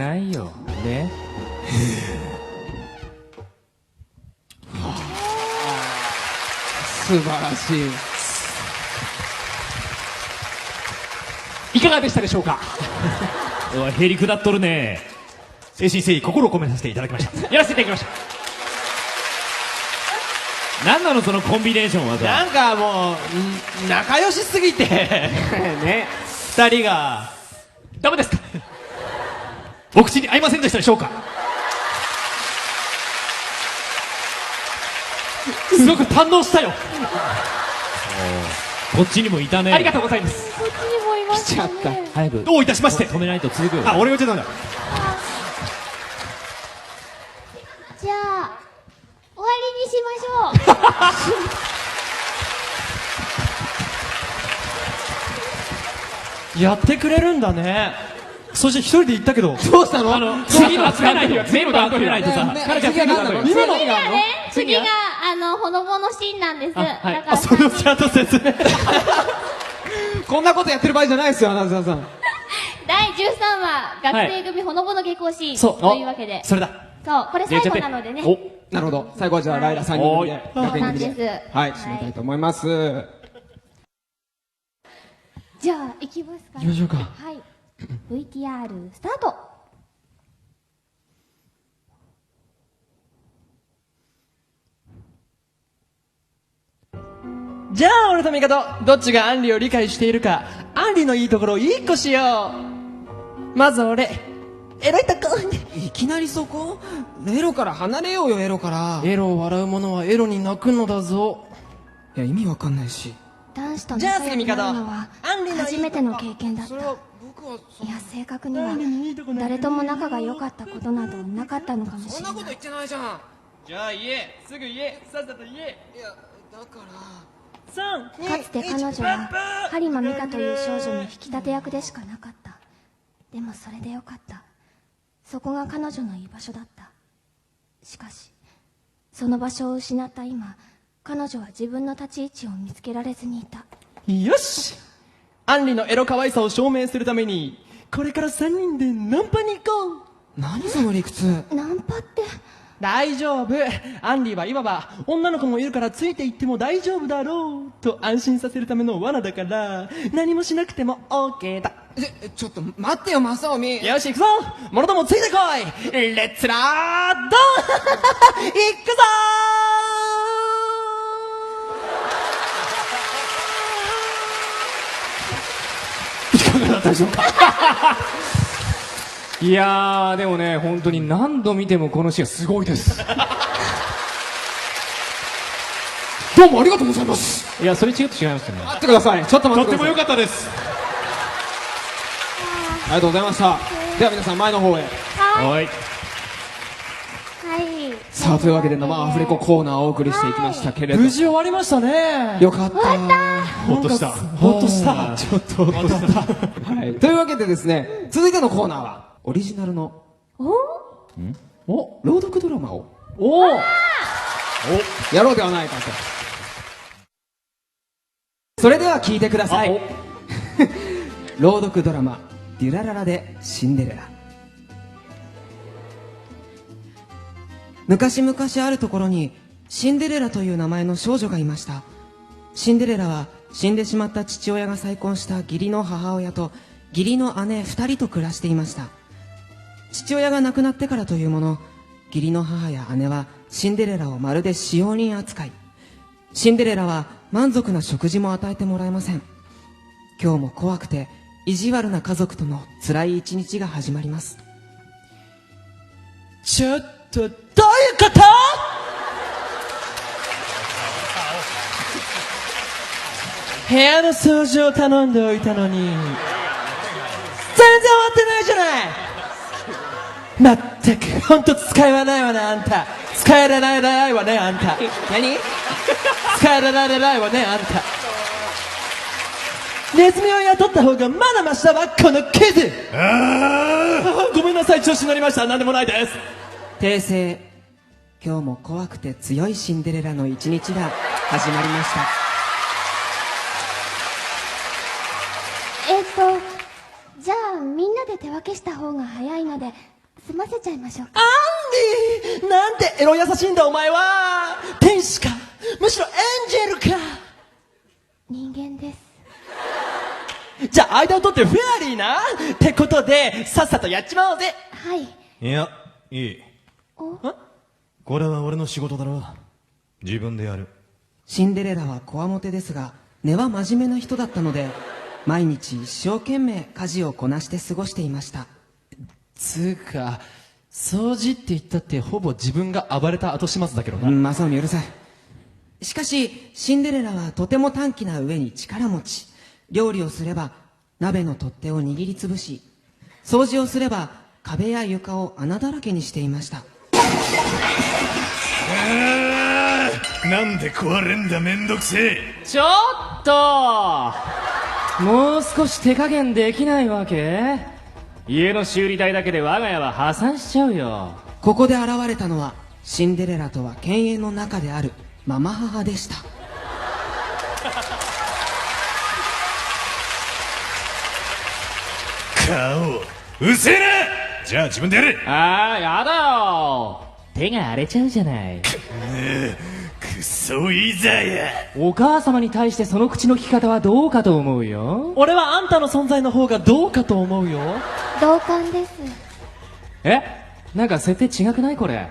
ないよね。素晴らしい。いかがでしたでしょうか。へりくだっとるね。誠心誠意心を込めさせていただきました。やらせていただきまし何なのそのコンビネーションはさ。なんかもう仲良しすぎてね。二人がダメですか。お口に合いませんでしたでしょうか。すごく堪能したよ。こっちにもいたね。ありがとうございます。こっちにもいましたね。来ちゃっ早くどういたしまして。止めないと続くよ。あ、俺が言っちゃダメだ。じゃあ終わりにしましょう。やってくれるんだね。そして一人で行ったけど。どうしたの？次の集めないよ。全部集めないとさ。ね彼女は次の集めないと。今の次がね、次がほのぼのシーンなんです。だからそれをちゃんと説明。こんなことやってる場合じゃないですよ、アナウンサーさん。第13話学生組ほのぼの下校シーン、そうというわけで、それだ。そうこれ最後なのでね。お、なるほど。最後はじゃあライラ3人組で、そう学園組なんで。ですはい、締めたいと思います。じゃあ行きますか。行きましょうか。はい。VTR スタート。じゃあ俺と味方、どっちがアンリを理解しているか、アンリのいいところを1個しよう。まず俺、エロいとこ。いきなりそこ？エロから離れようよ、エロから。エロを笑う者はエロに泣くのだぞ。いや、意味わかんないし。男子とじゃあ仲良くなるのはアンリのいいとこ初めての経験だった。それは、僕は、いや正確には誰とも仲が良かったことなどなかったのかもしそんなことれない。言ってないじゃん。じゃあ言え、すぐ言え、さっさと言え。いや、だから。かつて彼女は播磨美香という少女の引き立て役でしかなかった。でもそれでよかった。そこが彼女の居場所だった。しかしその場所を失った今、彼女は自分の立ち位置を見つけられずにいた。よし、アンリのエロ可愛さを証明するためにこれから3人でナンパに行こう。何その理屈。ナンパって大丈夫、アンリはいわば女の子もいるからついていっても大丈夫だろうと安心させるための罠だから、何もしなくても OK だ。ちょっと待ってよ、マサオミ。よし行くぞ、者どもついてこい。レッツラードン行くぞいかがだったでしょうか。いやー、でもね、本当に何度見てもこのシーンはすごいです。どうもありがとうございます。いや、それ違うと違いますよね。待ってください、ちょっと待ってください。とっても良かったです。ありがとうございました。では皆さん前の方へ。はいはい。はい。さあというわけで生アフレココーナーをお送りしていきましたけれど、無事終わりましたね。よかった。ほっとした。ほっとした。ちょっとほっとした。はい。というわけでですね、続いてのコーナーはオリジナルの朗読ドラマをやろうではないかと。それでは聞いてください。朗読ドラマデュラララでシンデレラ。昔々あるところに、シンデレラという名前の少女がいました。シンデレラは、死んでしまった父親が再婚した義理の母親と、義理の姉2人と暮らしていました。父親が亡くなってからというもの、義理の母や姉はシンデレラをまるで使用人扱い。シンデレラは満足な食事も与えてもらえません。今日も怖くて意地悪な家族との辛い一日が始まります。ちょっとどういうこと部屋の掃除を頼んでおいたのに全然終わってないじゃない。まったく本当使いはないわねあんた。使えられないわねあんた。何？使えられないわねあんた。ネズミを雇った方がまだマシだわこのクズ。ごめんなさい、調子に乗りました。何でもないです。訂正。今日も怖くて強いシンデレラの一日が始まりました。じゃあみんなで手分けした方が早いので済ませちゃいましょうか。アンディなんてエロ優しいんだお前は。天使かむしろエンジェルか。人間です。じゃあ間を取ってフェアリーなってことでさっさとやっちまおうぜ。はい。いや、いい。おこれは俺の仕事だろ。自分でやる。シンデレラはこわもてですが、根は真面目な人だったので、毎日一生懸命家事をこなして過ごしていました。つうか掃除って言ったってほぼ自分が暴れた後始末だけどな。マサオミうるさい。しかし、シンデレラはとても短気な上に力持ち。料理をすれば鍋の取っ手を握りつぶし、掃除をすれば壁や床を穴だらけにしていました。なんで壊れんだ、めんどくせえ。ちょっともう少し手加減できないわけ？家の修理代だけで我が家は破産しちゃうよ。ここで現れたのは、シンデレラとは犬猿の仲であるママ母でした。顔うせえな。じゃあ自分でやれ。あーやだよ、手が荒れちゃうじゃない。くっそいざや。お母様に対してその口の利き方はどうかと思うよ。俺はあんたの存在の方がどうかと思うよ。同感です。え、なんか設定違くないこれ？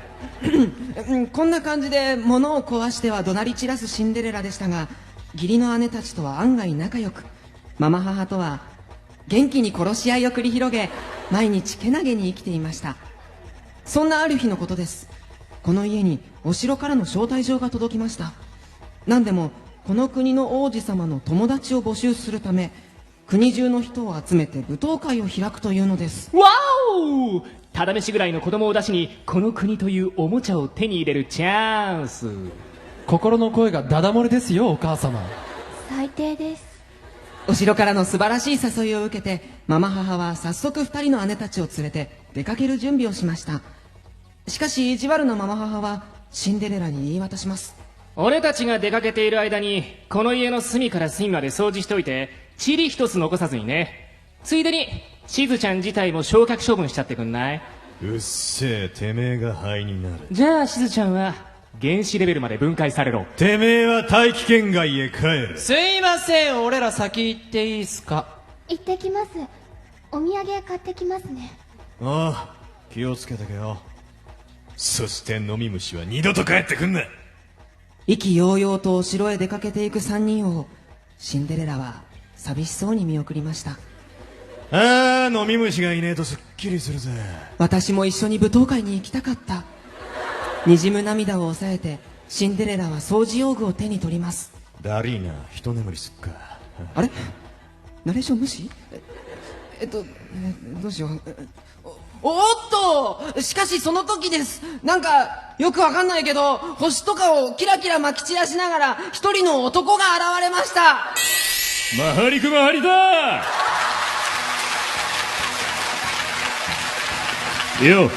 こんな感じで物を壊しては怒鳴り散らすシンデレラでしたが、義理の姉たちとは案外仲良く、ママ母とは元気に殺し合いを繰り広げ、毎日けなげに生きていました。そんなある日のことです。この家にお城からの招待状が届きました。何でもこの国の王子様の友達を募集するため、国中の人を集めて舞踏会を開くというのです。わお、ただ飯ぐらいの子供を出しにこの国というおもちゃを手に入れるチャンス。心の声がダダ漏れですよお母様。最低です。お城からの素晴らしい誘いを受けて、ママ母は早速2人の姉たちを連れて出かける準備をしました。しかし意地悪なママ母はシンデレラに言い渡します。俺たちが出かけている間にこの家の隅から隅まで掃除しといて、塵一つ残さずにね。ついでにしずちゃん自体も焼却処分しちゃってくんない？うっせえ、てめえが灰になる。じゃあしずちゃんは原子レベルまで分解されろ。てめえは大気圏外へ帰る。すいません、俺ら先行っていいっすか？行ってきます。お土産買ってきますね。ああ、気をつけてけよ。そして飲み虫は二度と帰ってくんな。意気揚々とお城へ出かけていく3人をシンデレラは寂しそうに見送りました。ああ、飲み虫がいねえとすっきりするぜ。私も一緒に舞踏会に行きたかった。にじむ涙を抑えてシンデレラは掃除用具を手に取ります。ダリーナ、一眠りすっか。あれ、ナレーション無視？どうしよう。おっと、しかしその時です。なんかよくわかんないけど、星とかをキラキラ撒き散らしながら一人の男が現れました。マハリクマハリだよ。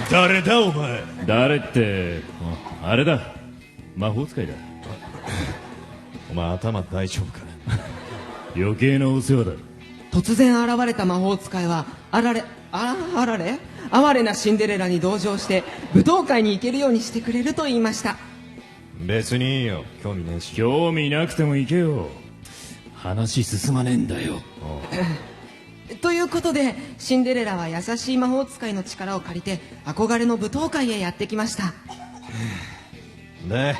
誰だお前。誰って、あれだ、魔法使いだ。お前頭大丈夫か？余計なお世話だ。突然現れた魔法使いは哀れなシンデレラに同情して舞踏会に行けるようにしてくれると言いました。別にいいよ、興味ねえし。興味なくても行けよ。話進まねえんだよ。ということでシンデレラは優しい魔法使いの力を借りて憧れの舞踏会へやってきました。で、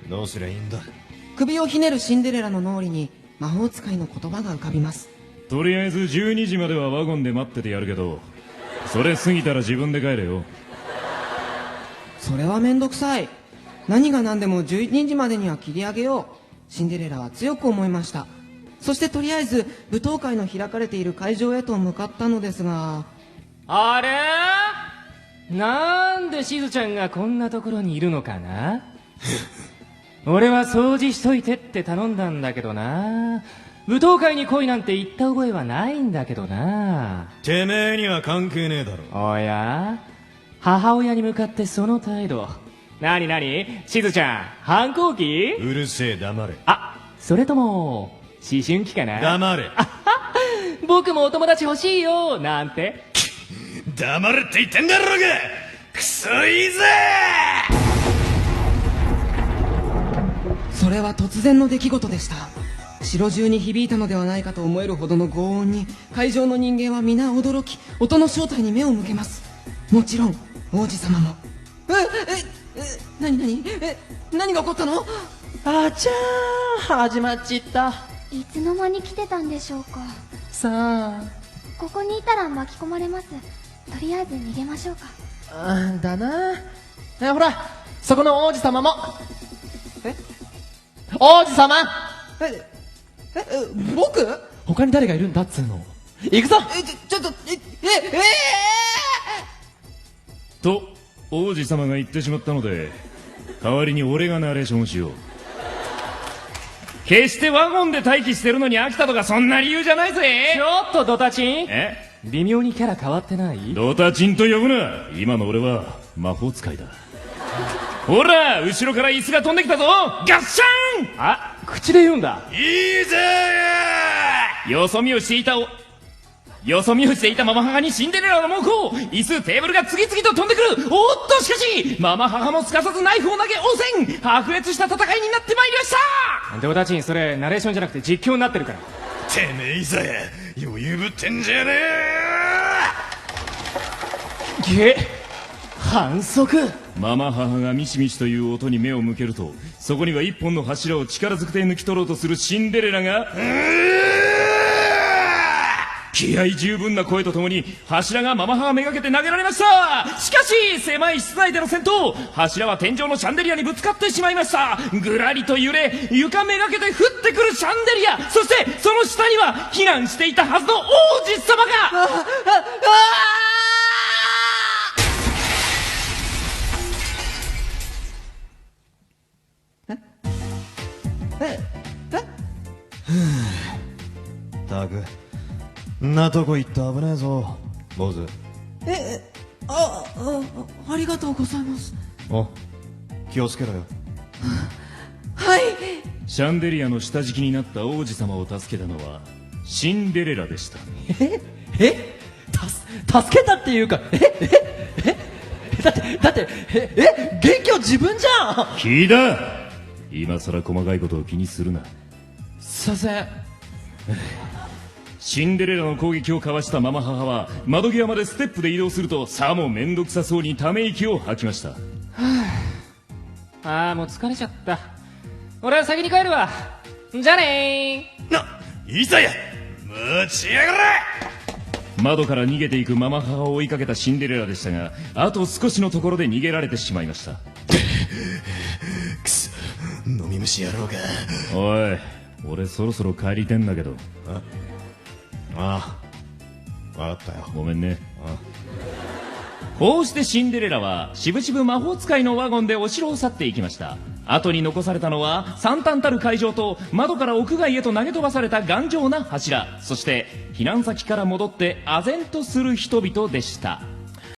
どうすりゃいいんだ。首をひねるシンデレラの脳裏に魔法使いの言葉が浮かびます。とりあえず12時まではワゴンで待っててやるけど、それ過ぎたら自分で帰れよ。それはめんどくさい。何が何でも12時までには切り上げよう。シンデレラは強く思いました。そしてとりあえず舞踏会の開かれている会場へと向かったのですが、あれ？なんでしずちゃんがこんなところにいるのかな？俺は掃除しといてって頼んだんだけどな。舞踏会に来いなんて言った覚えはないんだけどな。てめえには関係ねえだろ。おや？母親に向かってその態度。なになに？しずちゃん、反抗期？うるせえ、黙れ。あ、それとも思春期かな？黙れ。僕もお友達欲しいよなんて。黙れって言ってんだろうが。クソいいぜ。それは突然の出来事でした。城中に響いたのではないかと思えるほどの轟音に会場の人間は皆驚き、音の正体に目を向けます。もちろん王子様も。何が起こったの？あちゃー、始まっちった。いつの間に来てたんでしょうか。さあ、ここにいたら巻き込まれます。とりあえず逃げましょうか。だな。ほら、そこの王子様も。王子様。僕？他に誰がいるんだっつうの。行くぞ。ちょっと、と王子様が言ってしまったので、代わりに俺がナレーションをしよう。決してワゴンで待機してるのに飽きたとかそんな理由じゃないぜ。ちょっとドタチン。え？微妙にキャラ変わってない？ドタチンと呼ぶな。今の俺は魔法使いだ。ほら、後ろから椅子が飛んできたぞ。ガッシャン。あ、口で言うんだ。いいぜー。よそ見をしていたママ母にシンデレラの猛攻。椅子テーブルが次々と飛んでくる。おっとしかしママ母もすかさずナイフを投げ応戦。白熱した戦いになってまいりました。ドタチン、それナレーションじゃなくて実況になってるから。てめえいざや余裕ぶってんじゃねげ反則。ママ母がミシミシという音に目を向けると、そこには一本の柱を力ずくで抜き取ろうとするシンデレラが気合十分な声とともに柱がママ母めがけて投げられました。しかし狭い室内での戦闘、柱は天井のシャンデリアにぶつかってしまいました。ぐらりと揺れ床めがけて降ってくるシャンデリア、そしてその下には避難していたはずの王子様が。たくんなとこ行って危ねえぞ坊主。ありがとうございます。お、気をつけろよ。はい。シャンデリアの下敷きになった王子様を助けたのはシンデレラでした。助けたっていうか、だって、元気は自分じゃん。気だ。今さら細かいことを気にするな。すいません。シンデレラの攻撃をかわしたママ母は窓際までステップで移動すると、さもめんどくさそうにため息を吐きました。ああ、もう疲れちゃった。俺は先に帰るわ。じゃあねー。いざや待ちやがれ。窓から逃げていくママ母を追いかけたシンデレラでしたが、あと少しのところで逃げられてしまいました。くそ、飲み虫野郎が。おい、俺そろそろ帰りてんだけど。ああ、わかったよ。ごめんね。こうしてシンデレラはしぶしぶ魔法使いのワゴンでお城を去っていきました。後に残されたのは惨憺たる会場と窓から屋外へと投げ飛ばされた頑丈な柱、そして避難先から戻って唖然とする人々でした。